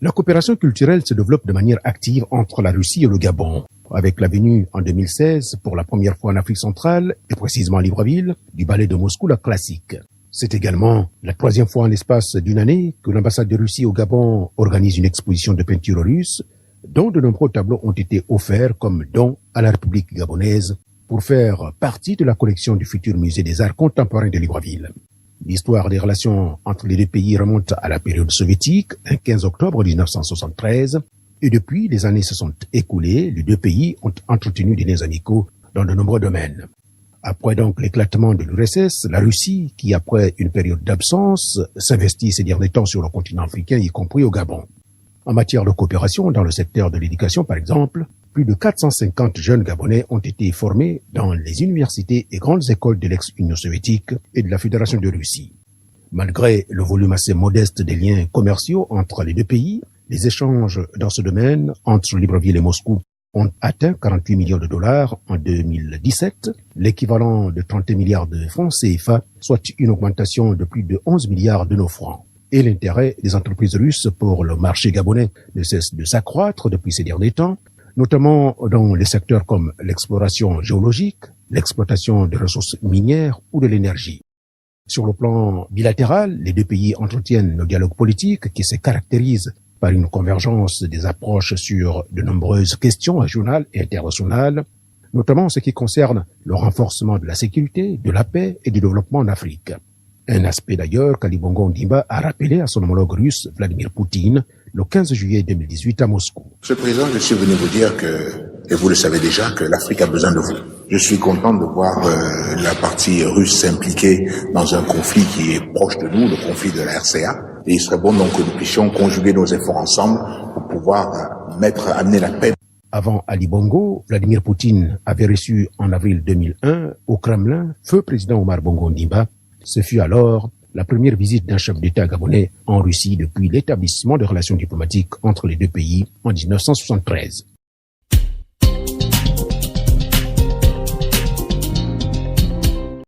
La coopération culturelle se développe de manière active entre la Russie et le Gabon, avec la venue en 2016, pour la première fois en Afrique centrale, et précisément à Libreville, du ballet de Moscou, la classique. C'est également la troisième fois en l'espace d'une année que l'ambassade de Russie au Gabon organise une exposition de peinture russe, dont de nombreux tableaux ont été offerts comme don à la République gabonaise pour faire partie de la collection du futur musée des arts contemporains de Libreville. L'histoire des relations entre les deux pays remonte à la période soviétique, un 15 octobre 1973, et depuis, les années se sont écoulées, les deux pays ont entretenu des liens amicaux dans de nombreux domaines. Après donc l'éclatement de l'URSS, la Russie, qui après une période d'absence, s'investit ces derniers temps sur le continent africain, y compris au Gabon. En matière de coopération dans le secteur de l'éducation, par exemple, plus de 450 jeunes Gabonais ont été formés dans les universités et grandes écoles de l'ex-Union soviétique et de la Fédération de Russie. Malgré le volume assez modeste des liens commerciaux entre les deux pays, les échanges dans ce domaine entre Libreville et Moscou ont atteint 48 millions de dollars en 2017, l'équivalent de 31 milliards de francs CFA, soit une augmentation de plus de 11 milliards de nos francs. Et l'intérêt des entreprises russes pour le marché gabonais ne cesse de s'accroître depuis ces derniers temps, notamment dans les secteurs comme l'exploration géologique, l'exploitation des ressources minières ou de l'énergie. Sur le plan bilatéral, les deux pays entretiennent le dialogue politique qui se caractérise par une convergence des approches sur de nombreuses questions régionales et internationales, notamment en ce qui concerne le renforcement de la sécurité, de la paix et du développement en Afrique. Un aspect d'ailleurs qu'Ali Bongo Ondimba a rappelé à son homologue russe Vladimir Poutine le 15 juillet 2018 à Moscou. Monsieur le Président, je suis venu vous dire que, et vous le savez déjà, que l'Afrique a besoin de vous. Je suis content de voir la partie russe s'impliquer dans un conflit qui est proche de nous, le conflit de la RCA. Et il serait bon donc que nous puissions conjuguer nos efforts ensemble pour pouvoir amener la paix. Avant Ali Bongo, Vladimir Poutine avait reçu en avril 2001 au Kremlin feu président Omar Bongo Ondimba. Ce fut alors la première visite d'un chef d'État gabonais en Russie depuis l'établissement de relations diplomatiques entre les deux pays en 1973.